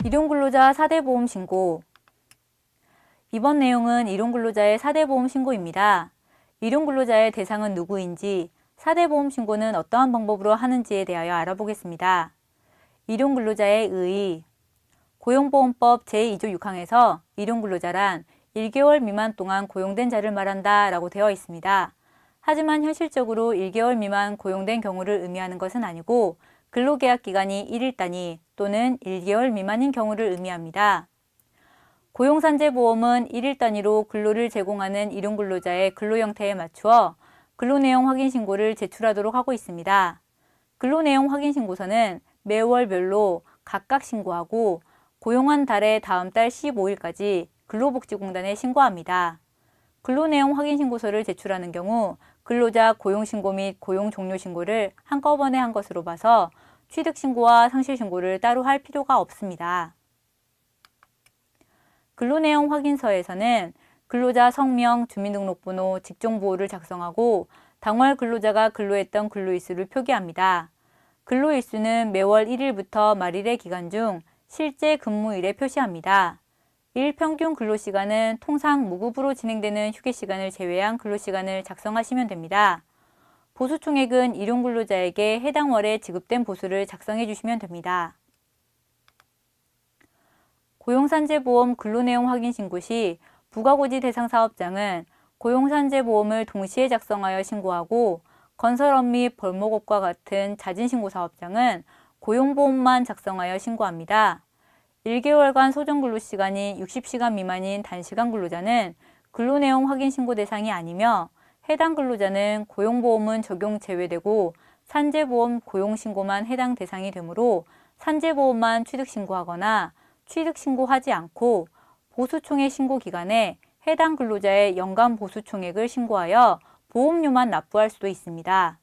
일용근로자 4대 보험 신고. 이번 내용은 일용근로자의 4대 보험 신고입니다. 일용근로자의 대상은 누구인지, 4대 보험 신고는 어떠한 방법으로 하는지에 대하여 알아보겠습니다. 일용근로자의 의의. 고용보험법 제2조 6항에서 일용근로자란 1개월 미만 동안 고용된 자를 말한다 라고 되어 있습니다. 하지만 현실적으로 1개월 미만 고용된 경우를 의미하는 것은 아니고 근로계약 기간이 1일 단위 또는 1개월 미만인 경우를 의미합니다. 고용산재보험은 1일 단위로 근로를 제공하는 일용근로자의 근로 형태에 맞추어 근로내용 확인신고를 제출하도록 하고 있습니다. 근로내용 확인신고서는 매월별로 각각 신고하고 고용한 달의 다음 달 15일까지 근로복지공단에 신고합니다. 근로내용 확인신고서를 제출하는 경우 근로자 고용신고 및 고용종료신고를 한꺼번에 한 것으로 봐서 취득신고와 상실신고를 따로 할 필요가 없습니다. 근로내용 확인서에서는 근로자 성명, 주민등록번호, 직종보호를 작성하고 당월 근로자가 근로했던 근로일수를 표기합니다. 근로일수는 매월 1일부터 말일의 기간 중 실제 근무일에 표시합니다. 일평균 근로시간은 통상 무급으로 진행되는 휴게시간을 제외한 근로시간을 작성하시면 됩니다. 보수총액은 일용근로자에게 해당 월에 지급된 보수를 작성해 주시면 됩니다. 고용산재보험 근로내용 확인 신고 시 부가고지 대상 사업장은 고용산재보험을 동시에 작성하여 신고하고 건설업 및 벌목업과 같은 자진신고 사업장은 고용보험만 작성하여 신고합니다. 1개월간 소정근로시간이 60시간 미만인 단시간 근로자는 근로내용 확인 신고 대상이 아니며 해당 근로자는 고용보험은 적용 제외되고 산재보험 고용신고만 해당 대상이 되므로 산재보험만 취득신고하거나 취득신고하지 않고 보수총액 신고 기간에 해당 근로자의 연간 보수총액을 신고하여 보험료만 납부할 수도 있습니다.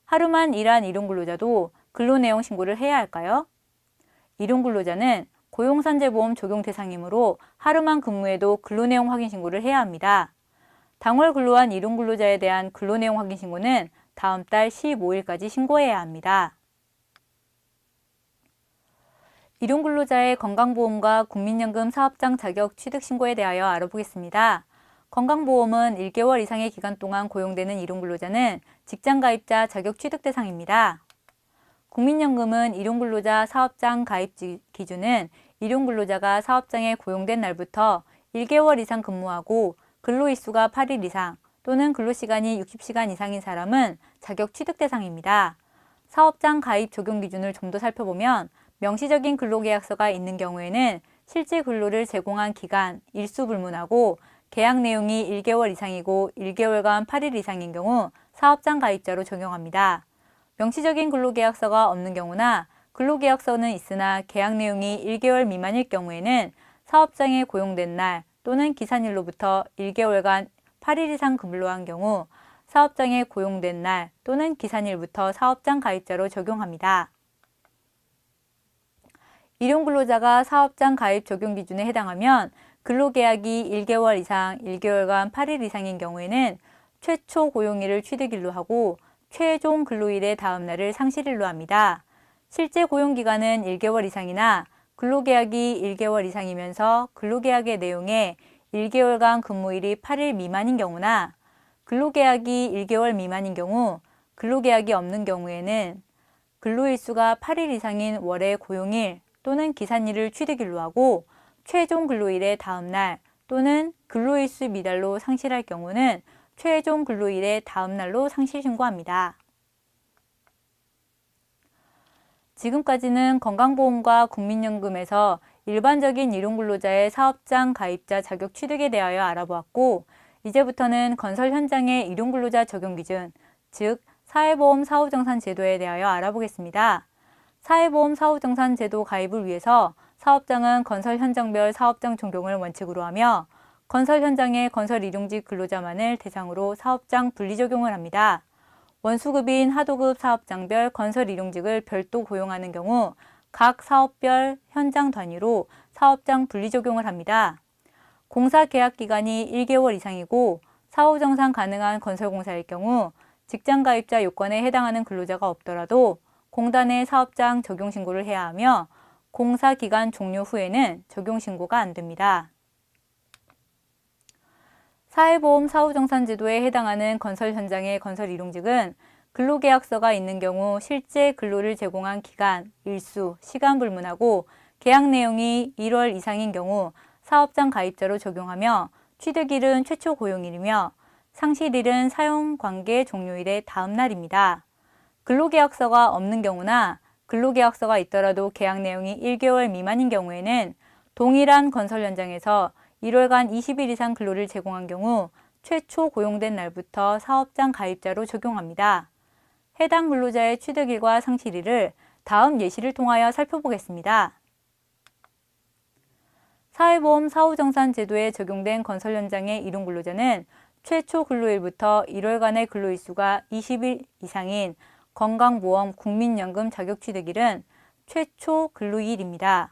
하루만 일한 일용근로자도 근로내용 신고를 해야 할까요? 일용근로자는 고용산재보험 적용 대상이므로 하루만 근무해도 근로내용 확인 신고를 해야 합니다. 당월 근로한 일용근로자에 대한 근로내용 확인 신고는 다음 달 15일까지 신고해야 합니다. 일용근로자의 건강보험과 국민연금 사업장 자격 취득 신고에 대하여 알아보겠습니다. 건강보험은 1개월 이상의 기간 동안 고용되는 일용근로자는 직장가입자 자격 취득 대상입니다. 국민연금은 일용근로자 사업장 가입 기준은 일용근로자가 사업장에 고용된 날부터 1개월 이상 근무하고 근로일수가 8일 이상 또는 근로시간이 60시간 이상인 사람은 자격 취득 대상입니다. 사업장 가입 적용 기준을 좀 더 살펴보면 명시적인 근로계약서가 있는 경우에는 실제 근로를 제공한 기간, 일수 불문하고 계약 내용이 1개월 이상이고 1개월간 8일 이상인 경우 사업장 가입자로 적용합니다. 명시적인 근로계약서가 없는 경우나 근로계약서는 있으나 계약 내용이 1개월 미만일 경우에는 사업장에 고용된 날 또는 기산일로부터 1개월간 8일 이상 근로한 경우 사업장에 고용된 날 또는 기산일부터 사업장 가입자로 적용합니다. 일용근로자가 사업장 가입 적용 기준에 해당하면 근로계약이 1개월 이상 1개월간 8일 이상인 경우에는 최초 고용일을 취득일로 하고 최종 근로일의 다음 날을 상실일로 합니다. 실제 고용기간은 1개월 이상이나 근로계약이 1개월 이상이면서 근로계약의 내용에 1개월간 근무일이 8일 미만인 경우나 근로계약이 1개월 미만인 경우, 근로계약이 없는 경우에는 근로일수가 8일 이상인 월의 고용일 또는 기산일을 취득일로 하고 최종 근로일의 다음 날 또는 근로일수 미달로 상실할 경우는 최종 근로일의 다음 날로 상실 신고합니다. 지금까지는 건강보험과 국민연금에서 일반적인 일용근로자의 사업장 가입자 자격 취득에 대하여 알아보았고 이제부터는 건설 현장의 일용근로자 적용 기준, 즉 사회보험 사후정산 제도에 대하여 알아보겠습니다. 사회보험 사후정산 제도 가입을 위해서 사업장은 건설 현장별 사업장 적용을 원칙으로 하며 건설 현장의 건설 일용직 근로자만을 대상으로 사업장 분리 적용을 합니다. 원수급인 하도급 사업장별 건설 일용직을 별도 고용하는 경우 각 사업별 현장 단위로 사업장 분리 적용을 합니다. 공사 계약 기간이 1개월 이상이고 사후정산 가능한 건설공사일 경우 직장가입자 요건에 해당하는 근로자가 없더라도 공단에 사업장 적용 신고를 해야 하며 공사기간 종료 후에는 적용신고가 안 됩니다. 사회보험 사후정산제도에 해당하는 건설 현장의 건설 일용직은 근로계약서가 있는 경우 실제 근로를 제공한 기간, 일수, 시간 불문하고 계약 내용이 1월 이상인 경우 사업장 가입자로 적용하며 취득일은 최초 고용일이며 상실일은 사용관계 종료일의 다음 날입니다. 근로계약서가 없는 경우나 근로계약서가 있더라도 계약 내용이 1개월 미만인 경우에는 동일한 건설 현장에서 1월간 20일 이상 근로를 제공한 경우 최초 고용된 날부터 사업장 가입자로 적용합니다. 해당 근로자의 취득일과 상실일을 다음 예시를 통하여 살펴보겠습니다. 사회보험 사후정산 제도에 적용된 건설 현장의 일용 근로자는 최초 근로일부터 1월간의 근로일수가 20일 이상인 건강보험 국민연금 자격취득일은 최초 근로일입니다.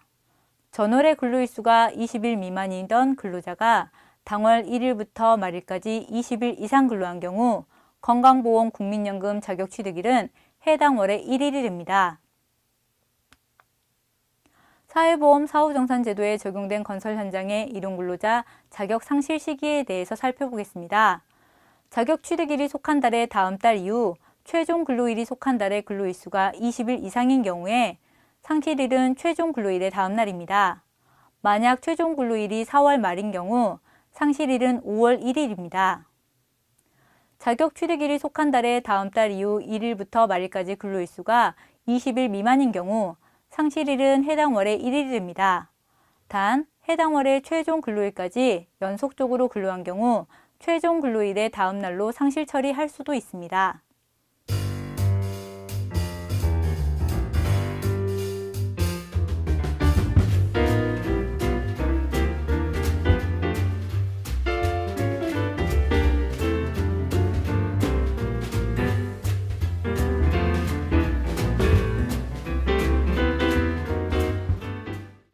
전월의 근로일수가 20일 미만이던 근로자가 당월 1일부터 말일까지 20일 이상 근로한 경우 건강보험 국민연금 자격취득일은 해당 월의 1일입니다. 사회보험 사후정산제도에 적용된 건설 현장의 일용근로자 자격 상실 시기에 대해서 살펴보겠습니다. 자격취득일이 속한 달의 다음 달 이후 최종 근로일이 속한 달의 근로일수가 20일 이상인 경우에 상실일은 최종 근로일의 다음 날입니다. 만약 최종 근로일이 4월 말인 경우 상실일은 5월 1일입니다. 자격취득일이 속한 달의 다음 달 이후 1일부터 말일까지 근로일수가 20일 미만인 경우 상실일은 해당 월의 1일입니다. 단, 해당 월의 최종 근로일까지 연속적으로 근로한 경우 최종 근로일의 다음 날로 상실 처리할 수도 있습니다.